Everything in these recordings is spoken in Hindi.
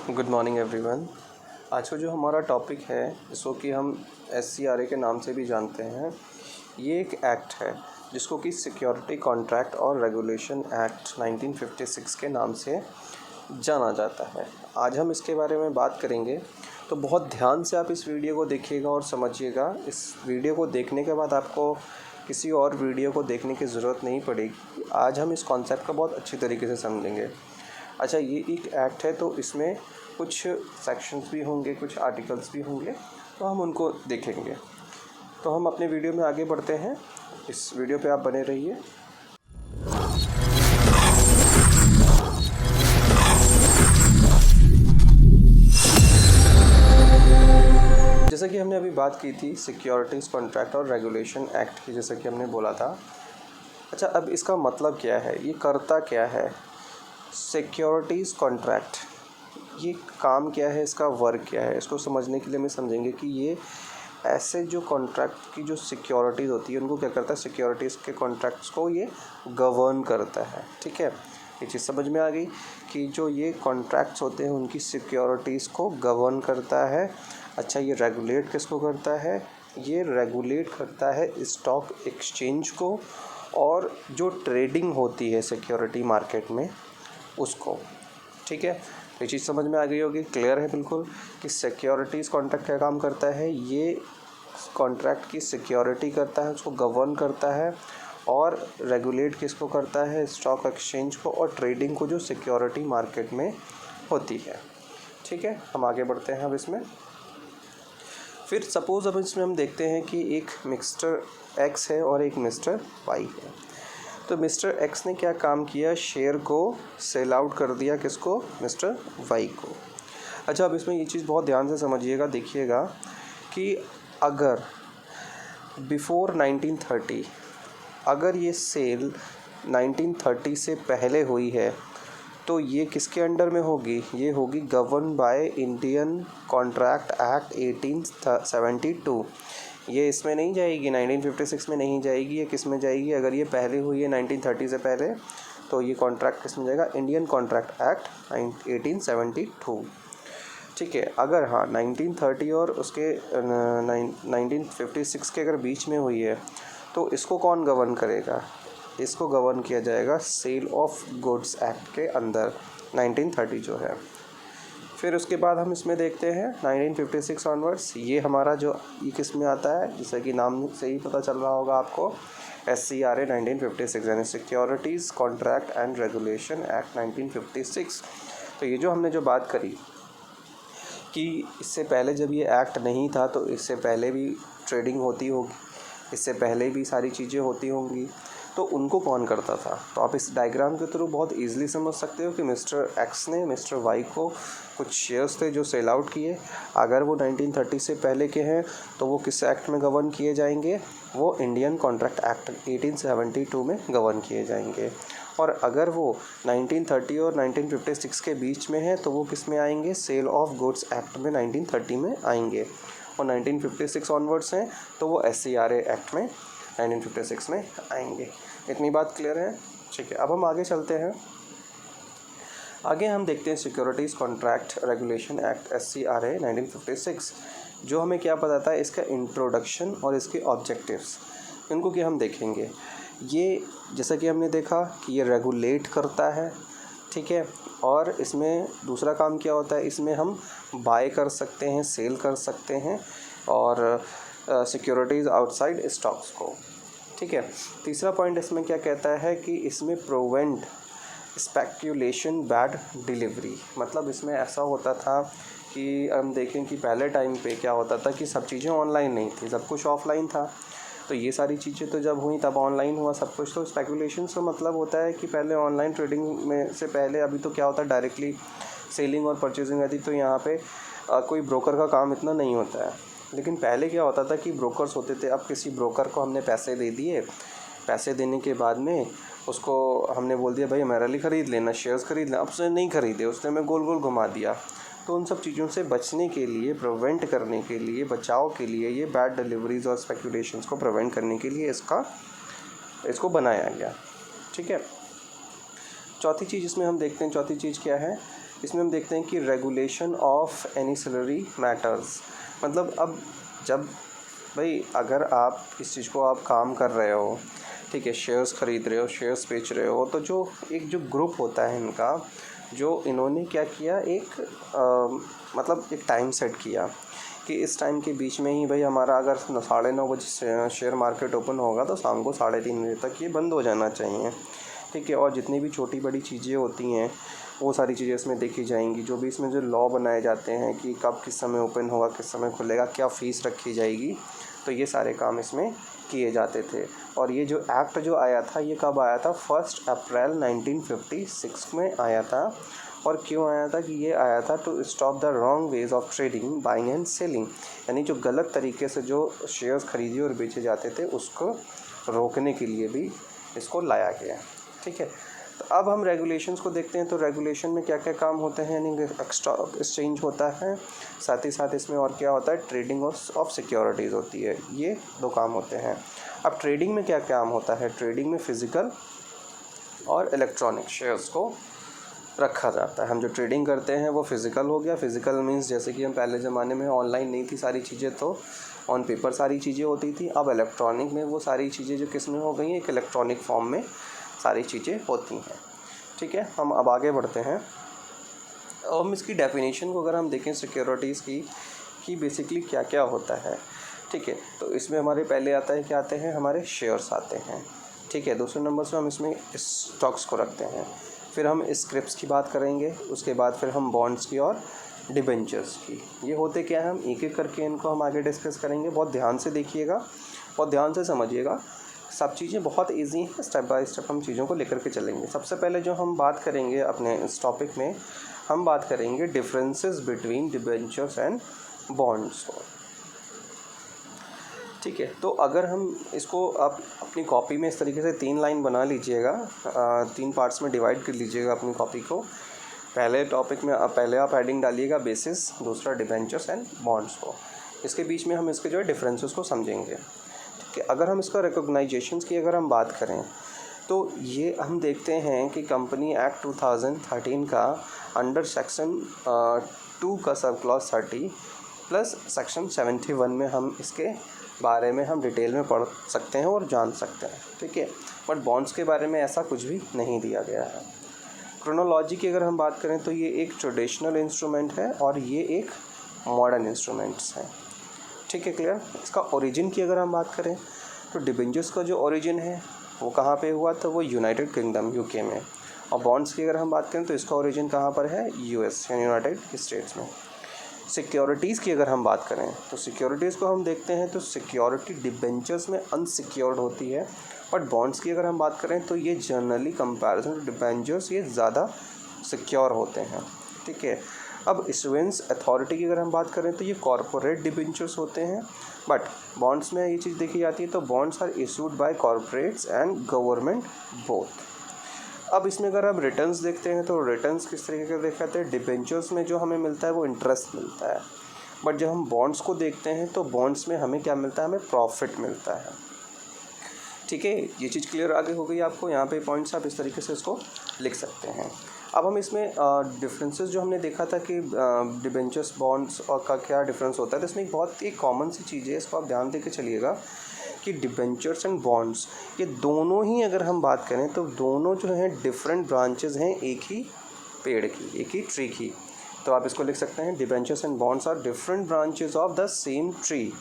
Good morning everyone. आज का जो हमारा टॉपिक है जिसको कि हम SCRA के नाम से भी जानते हैं, ये एक एक्ट है जिसको कि सिक्योरिटी कॉन्ट्रैक्ट और रेगुलेशन एक्ट 1956 के नाम से जाना जाता है। आज हम इसके बारे में बात करेंगे, तो बहुत ध्यान से आप इस वीडियो को देखिएगा और समझिएगा। इस वीडियो को देखने के बाद आपको किसी और वीडियो को देखने की ज़रूरत नहीं पड़ेगी। आज हम इस कॉन्सेप्ट को बहुत अच्छी तरीके से समझेंगे। अच्छा, ये एक एक्ट है तो इसमें कुछ सेक्शंस भी होंगे, कुछ आर्टिकल्स भी होंगे, तो हम उनको देखेंगे। तो हम अपने वीडियो में आगे बढ़ते हैं। इस वीडियो पे आप बने रहिए। जैसा कि हमने अभी बात की थी सिक्योरिटीज़ कॉन्ट्रैक्ट और रेगुलेशन एक्ट की, जैसा कि हमने बोला था। अच्छा, अब इसका मतलब क्या है, ये करता क्या है? सिक्योरिटीज़ कॉन्ट्रैक्ट, ये काम क्या है, इसका वर्क क्या है, इसको समझने के लिए हमें समझेंगे कि ये ऐसे जो कॉन्ट्रैक्ट की जो सिक्योरिटीज़ होती है उनको क्या करता है, सिक्योरिटीज़ के कॉन्ट्रैक्ट्स को ये गवर्न करता है। ठीक है, ये चीज़ समझ में आ गई कि जो ये कॉन्ट्रैक्ट्स होते हैं उनकी सिक्योरिटीज़ को गवर्न करता है। अच्छा, ये रेगुलेट किसको करता है? ये रेगुलेट करता है स्टॉक एक्सचेंज को और जो ट्रेडिंग होती है सिक्योरिटी मार्केट में उसको। ठीक है, ये चीज़ समझ में आ गई होगी, क्लियर है बिल्कुल कि सिक्योरिटीज़ कॉन्ट्रैक्ट क्या काम करता है। ये कॉन्ट्रैक्ट की सिक्योरिटी करता है, उसको गवर्न करता है, और रेगुलेट किसको करता है, स्टॉक एक्सचेंज को और ट्रेडिंग को जो सिक्योरिटी मार्केट में होती है। ठीक है, हम आगे बढ़ते हैं अब इसमें। फिर सपोज़ अब इसमें हम देखते हैं कि एक मिस्टर एक्स है और एक मिस्टर वाई है। तो मिस्टर एक्स ने क्या काम किया, शेयर को सेल आउट कर दिया, किसको, मिस्टर वाई को। अच्छा, अब इसमें ये चीज़ बहुत ध्यान से समझिएगा, देखिएगा कि अगर बिफोर 1930 अगर ये सेल 1930 से पहले हुई है तो ये किसके अंडर में होगी, ये होगी govern by Indian contract act 1872। ये इसमें नहीं जाएगी, 1956 में नहीं जाएगी। ये किस में जाएगी, अगर ये पहले हुई है 1930 से पहले तो ये कॉन्ट्रैक्ट किस में जाएगा, इंडियन कॉन्ट्रैक्ट एक्ट 1872। ठीक है, अगर हाँ 1930 और उसके 1956 के अगर बीच में हुई है तो इसको कौन गवर्न करेगा, इसको गवर्न किया जाएगा सेल ऑफ गुड्स एक्ट के अंदर 1930 जो है। फिर उसके बाद हम इसमें देखते हैं 1956 ऑनवर्ड्स, ये हमारा जो ये किस में आता है, जैसे कि नाम से ही पता चल रहा होगा आपको, SCRA 1956 यानी securities contract and regulation act 1956। तो ये जो हमने जो बात करी कि इससे पहले जब ये एक्ट नहीं था तो इससे पहले भी ट्रेडिंग होती होगी, इससे पहले भी सारी चीज़ें होती होंगी, तो उनको कौन करता था। तो आप इस डायग्राम के थ्रू बहुत इजीली समझ सकते हो कि मिस्टर एक्स ने मिस्टर वाई को कुछ शेयर्स थे जो सेल आउट किए। अगर वो 1930 से पहले के हैं तो वो किस एक्ट में गवर्न किए जाएंगे, वो इंडियन कॉन्ट्रैक्ट एक्ट 1872 में गवर्न किए जाएंगे। और अगर वो 1930 और 1956 के बीच में है तो वो किस में आएंगे, सेल ऑफ गुड्स एक्ट में 1930 में आएंगे। और 1956 ऑनवर्ड्स हैं तो वो SCRA एक्ट में 1956 में आएंगे। इतनी बात क्लियर है। ठीक है, अब हम आगे चलते हैं। आगे हम देखते हैं securities contract regulation act SCRA 1956, जो हमें क्या बताता है, इसका इंट्रोडक्शन और इसके ऑब्जेक्टिव्स, इनको कि हम देखेंगे। ये जैसा कि हमने देखा कि ये रेगुलेट करता है, ठीक है, और इसमें दूसरा काम क्या होता है, इसमें हम बाय कर सकते हैं, सेल कर सकते हैं और सिक्योरिटीज़ आउटसाइड स्टॉक्स को। ठीक है, तीसरा पॉइंट इसमें क्या कहता है कि इसमें प्रोवेंट स्पेक्यूलेशन बैड डिलीवरी, मतलब इसमें ऐसा होता था कि हम देखें कि पहले टाइम पे क्या होता था कि सब चीज़ें ऑनलाइन नहीं थी, सब कुछ ऑफलाइन था। तो ये सारी चीज़ें तो जब हुई तब ऑनलाइन हुआ सब कुछ। तो स्पेकुलेशन से मतलब होता है कि पहले ऑनलाइन ट्रेडिंग में से पहले अभी तो क्या होता है, डायरेक्टली सेलिंग और परचेजिंग रहती, तो यहाँ पे कोई ब्रोकर का काम इतना नहीं होता है। लेकिन पहले क्या होता था कि ब्रोकर्स होते थे। अब किसी ब्रोकर को हमने पैसे दे दिए, पैसे देने के बाद में उसको हमने बोल दिया भाई हमारे लिए ख़रीद लेना, शेयर्स खरीद लेना, अब उसने नहीं खरीदे, उसने हमें गोल गोल घुमा दिया। तो उन सब चीज़ों से बचने के लिए, प्रिवेंट करने के लिए, बचाव के लिए, ये बैड डिलीवरीज और स्पेकुलेशंस को प्रिवेंट करने के लिए इसको बनाया गया। ठीक है, चौथी चीज़ इसमें हम देखते हैं, चौथी चीज़ क्या है इसमें हम देखते हैं कि रेगुलेशन ऑफ एनिसिलरी मैटर्स, मतलब अब जब भाई अगर आप इस चीज़ को आप काम कर रहे हो, ठीक है, शेयर्स ख़रीद रहे हो, शेयर्स बेच रहे हो, तो जो एक जो ग्रुप होता है इनका, जो इन्होंने क्या किया, एक मतलब एक टाइम सेट किया कि इस टाइम के बीच में ही भाई हमारा अगर 9:30 बजे शेयर मार्केट ओपन होगा तो शाम को 3:30 बजे तक ये बंद हो जाना चाहिए, ठीक है। और जितनी भी छोटी बड़ी चीज़ें होती हैं वो सारी चीज़ें इसमें देखी जाएंगी। जो भी इसमें जो लॉ बनाए जाते हैं कि कब किस समय ओपन होगा, किस समय खुलेगा, क्या फ़ीस रखी जाएगी, तो ये सारे काम इसमें किए जाते थे। और ये जो एक्ट जो आया था ये कब आया था, 1 अप्रैल 1956 में आया था। और क्यों आया था कि ये आया था to stop the wrong ways of trading, buying and selling, यानी जो गलत तरीके से जो शेयर्स खरीदे और बेचे जाते थे उसको रोकने के लिए भी इसको लाया गया, ठीक है। तो अब हम रेगुलेशंस को देखते हैं। तो रेगुलेशन में क्या क्या काम होते हैं, यानी स्टॉक एक्सचेंज होता है, साथ ही साथ इसमें और क्या होता है, ट्रेडिंग ऑफ सिक्योरिटीज़ होती है, ये 2 काम होते हैं। अब ट्रेडिंग में क्या काम होता है, ट्रेडिंग में फ़िज़िकल और इलेक्ट्रॉनिक शेयर्स को रखा जाता है। हम जो ट्रेडिंग करते हैं वो फ़िज़िकल हो गया, फ़िज़िकल मींस जैसे कि हम पहले ज़माने में ऑनलाइन नहीं थी सारी चीज़ें, तो ऑन पेपर सारी चीज़ें होती थी। अब इलेक्ट्रॉनिक में वो सारी चीज़ें जो किस में हो गई हैं, एक इलेक्ट्रॉनिक फॉर्म में सारी चीज़ें होती हैं, ठीक है। हम अब आगे बढ़ते हैं। हम इसकी डेफिनेशन को अगर हम देखें सिक्योरिटीज़ की कि बेसिकली क्या क्या होता है, ठीक है। तो इसमें हमारे पहले आता है, क्या आते हैं, हमारे शेयर्स आते हैं, ठीक है। दूसरे नंबर से हम इसमें स्टॉक्स को रखते हैं, फिर हम स्क्रिप्ट्स की बात करेंगे, उसके बाद फिर हम बॉन्ड्स की और डिबेंचर्स की। ये होते क्या है, हम एक एक करके इनको हम आगे डिस्कस करेंगे। बहुत ध्यान से देखिएगा, बहुत ध्यान से समझिएगा, सब चीज़ें बहुत इजी हैं, स्टेप बाय स्टेप हम चीज़ों को लेकर के चलेंगे। सबसे पहले जो हम बात करेंगे अपने इस टॉपिक में, हम बात करेंगे differences between debentures and bonds, ठीक है। तो अगर हम इसको आप अपनी कॉपी में इस तरीके से 3 लाइन बना लीजिएगा, 3 पार्ट्स में डिवाइड कर लीजिएगा अपनी कॉपी को। पहले टॉपिक में पहले आप हेडिंग डालिएगा बेसिस, दूसरा डिबेंचर्स एंड बॉन्ड्स को, इसके बीच में हम इसके जो है डिफरेंसेस को समझेंगे, ठीक है। अगर हम इसका रिकॉग्नाइजेशंस की अगर हम बात करें तो ये हम देखते हैं कि कंपनी एक्ट 2013 का अंडर सेक्शन 2 का सब क्लॉज 30 प्लस सेक्शन 71 में हम इसके बारे में हम डिटेल में पढ़ सकते हैं और जान सकते हैं, ठीक है। बट बॉन्ड्स के बारे में ऐसा कुछ भी नहीं दिया गया है। क्रोनोलॉजी की अगर हम बात करें तो ये एक ट्रेडिशनल इंस्ट्रूमेंट है और ये एक मॉडर्न इंस्ट्रूमेंट्स हैं, ठीक है, क्लियर। इसका ओरिजिन की अगर हम बात करें तो डिबेंचर्स का जो ओरिजिन है वो कहाँ पे हुआ, तो वो यूनाइटेड किंगडम यूके में। और बॉन्ड्स की अगर हम बात करें तो इसका ओरिजिन कहाँ पर है, यूएस या यूनाइटेड स्टेट्स में। सिक्योरिटीज़ की अगर हम बात करें तो सिक्योरिटीज़ को हम देखते हैं तो सिक्योरिटी डिबेंचर्स में अनसिक्योर्ड होती है, बट बॉन्ड्स की अगर हम बात करें तो ये जनरली कंपैरिजन टू डिबेंचर्स ये ज़्यादा सिक्योर होते हैं, ठीक है। अब इशुएंस अथॉरिटी की अगर हम बात करें तो ये कॉरपोरेट डिबेंचर्स होते हैं, बट बॉन्ड्स में ये चीज़ देखी जाती है तो bonds are issued by corporates and government both. अब इसमें अगर हम रिटर्न्स देखते हैं तो रिटर्न्स किस तरीके के देखे जाते हैं, डिबेंचर्स में जो हमें मिलता है वो इंटरेस्ट मिलता है, बट जब हम बॉन्ड्स को देखते हैं तो बॉन्ड्स में हमें क्या मिलता है, हमें प्रॉफिट मिलता है, ठीक है। ये चीज़ क्लियर आगे हो गई आपको, यहाँ पे पॉइंट्स आप इस तरीके से इसको लिख सकते हैं। अब हम इसमें डिफरेंसेस जो हमने देखा था कि डिबेंचर्स बॉन्ड्स और का क्या डिफरेंस होता है, तो इसमें एक बहुत ही कॉमन सी चीज़ है, इसको आप ध्यान दे के चलिएगा कि डिबेंचर्स एंड बॉन्ड्स ये दोनों ही अगर हम बात करें तो दोनों जो हैं डिफरेंट ब्रांचेस हैं एक ही पेड़ की, एक ही ट्री की। तो आप इसको लिख सकते हैं debentures and bonds are different branches of the same tree,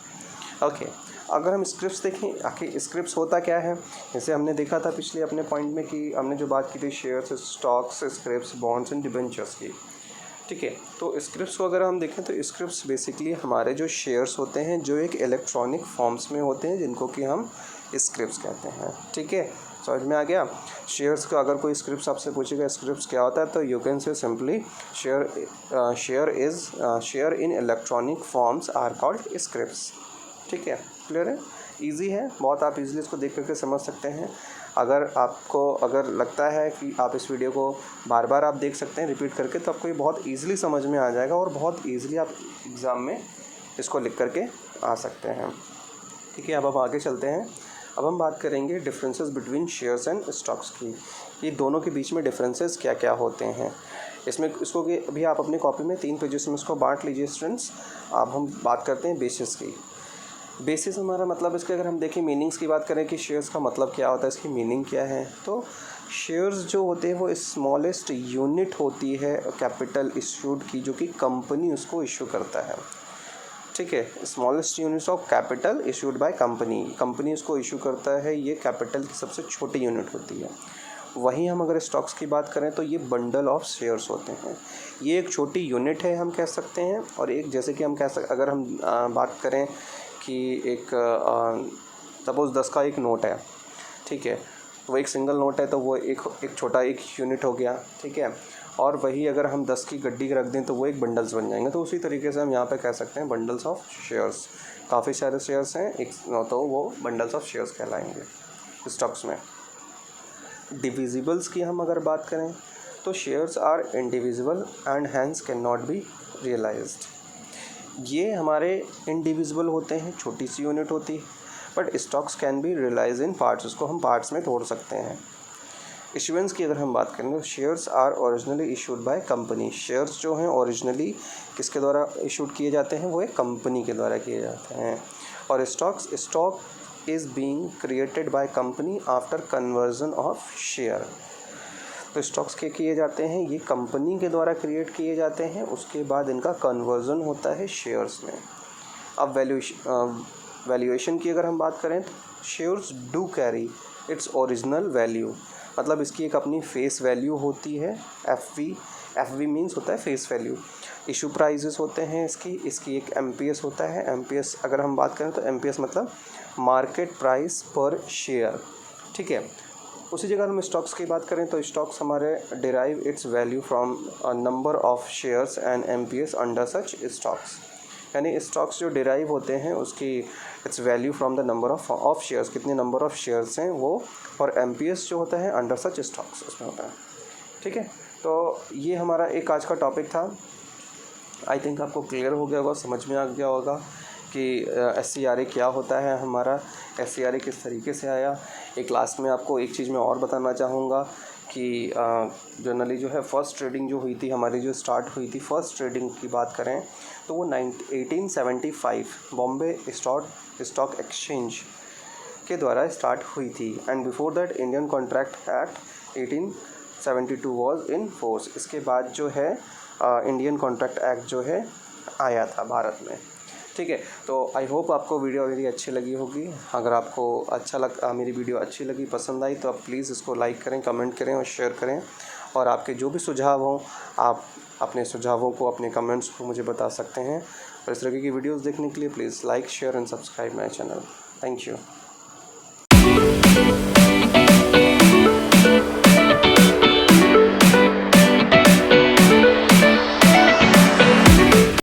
okay. अगर हम स्क्रिप्ट्स देखें, आखिर स्क्रिप्ट्स होता क्या है, जैसे हमने देखा था पिछले अपने पॉइंट में कि हमने जो बात की थी shares, stocks, scripts, bonds and debentures की, ठीक है। तो स्क्रिप्ट्स को अगर हम देखें तो स्क्रिप्ट्स बेसिकली हमारे जो शेयर्स होते हैं जो एक इलेक्ट्रॉनिक फॉर्म्स में होते हैं जिनको कि हम स्क्रिप्ट्स कहते हैं, ठीक है। समझ में आ गया। शेयर्स का अगर कोई स्क्रिप्ट्स आपसे पूछेगा स्क्रिप्ट्स क्या होता है तो you can say simply share in electronic forms are called scripts, ठीक है, क्लियर है, इजी है बहुत, आप इजीली इसको देख करके समझ सकते हैं। अगर लगता है कि आप इस वीडियो को बार बार आप देख सकते हैं रिपीट करके, तो आपको ये बहुत इजीली समझ में आ जाएगा और बहुत इजीली आप एग्ज़ाम में इसको लिख करके आ सकते हैं, ठीक है। अब हम आगे चलते हैं। अब हम बात करेंगे differences between shares and stocks की, ये दोनों के बीच में डिफरेंसेस क्या क्या होते हैं। इसमें इसको कि अभी आप अपनी कॉपी में 3 पेजेस में इसको बांट लीजिए स्टूडेंट्स। अब हम बात करते हैं बेसिस की। बेसिस हमारा मतलब इसके अगर हम देखें मीनिंग्स की बात करें कि शेयर्स का मतलब क्या होता है, इसकी मीनिंग क्या है, तो शेयर्स जो होते हैं वो स्मॉलेस्ट यूनिट होती है कैपिटल इश्यूड की, जो कि कंपनी उसको इशू करता है। ठीक है, smallest units of capital issued by company उसको इशू करता है, ये कैपिटल की सबसे छोटी यूनिट होती है। वहीं हम अगर स्टॉक्स की बात करें तो ये बंडल ऑफ शेयर्स होते हैं, ये एक छोटी यूनिट है हम कह सकते हैं। और एक जैसे कि हम अगर हम बात करें कि एक सपोज़ 10 का एक नोट है, ठीक है, वो एक सिंगल नोट है तो वो एक छोटा एक यूनिट हो गया, ठीक है। और वही अगर हम 10 की गड्डी रख दें तो वो एक बंडल्स बन जाएंगे। तो उसी तरीके से हम यहाँ पे कह सकते हैं बंडल्स ऑफ शेयर्स। काफ़ी सारे शेयर्स हैं एक, तो वो बंडल्स ऑफ शेयर्स कहलाएंगे स्टॉक्स में। डिविजिबल्स की हम अगर बात करें तो shares are indivisible and hence can not be realised. ये हमारे इंडिविजिबल होते हैं, छोटी सी यूनिट होती है, but stocks can be realise in parts, उसको हम पार्ट्स में तोड़ सकते हैं। इशुएंस की अगर हम बात करें तो shares are originally issued by company. Shares जो हैं ओरिजिनली किसके द्वारा इशूड किए जाते हैं, वो एक कंपनी के द्वारा किए जाते हैं। और stock is being created by company after conversion of share. तो स्टॉक्स के किए जाते हैं, ये कंपनी के द्वारा क्रिएट किए जाते हैं, उसके बाद इनका कन्वर्जन होता है शेयर्स में। अब वैल्यूएशन की अगर हम बात करें तो shares do carry its original value, मतलब इसकी एक अपनी फेस वैल्यू होती है, एफ वी मीन्स होता है फेस वैल्यू। इशू प्राइजेस होते हैं इसकी एक एमपीएस होता है। एमपीएस अगर हम बात करें तो एमपीएस मतलब मार्केट प्राइस पर शेयर, ठीक है। उसी जगह हम स्टॉक्स की बात करें तो स्टॉक्स हमारे derive it's value from number of shares and MPS under such stocks. यानी स्टॉक्स जो डिराइव होते हैं उसकी it's value from the number of shares, कितने नंबर ऑफ शेयर्स हैं वो, और एमपीएस जो होता है अंडर सच स्टॉक्स उसमें होता है, ठीक है। तो ये हमारा एक आज का टॉपिक था। आई थिंक आपको क्लियर हो गया होगा, समझ में आ गया होगा कि SCRA क्या होता है, हमारा SCRA किस तरीके से आया। एक लास्ट में आपको एक चीज़ मैं और बताना चाहूँगा कि जनरली जो है फर्स्ट ट्रेडिंग जो हुई थी हमारी, जो स्टार्ट हुई थी फर्स्ट ट्रेडिंग की बात करें तो वो 1875 बॉम्बे स्टॉक एक्सचेंज के द्वारा स्टार्ट हुई थी। And before that Indian contract act 1872 was in force. इसके बाद जो है इंडियन कॉन्ट्रैक्ट एक्ट जो है आया था भारत में, ठीक है। तो आई होप आपको वीडियो मेरी अच्छी लगी होगी। अगर आपको मेरी वीडियो अच्छी लगी, पसंद आई, तो आप प्लीज़ इसको लाइक करें, कमेंट करें और शेयर करें। और आपके जो भी सुझाव हों आप अपने सुझावों को, अपने कमेंट्स को मुझे बता सकते हैं। और इस तरीके की वीडियोस देखने के लिए please like, share and subscribe my channel. Thank you.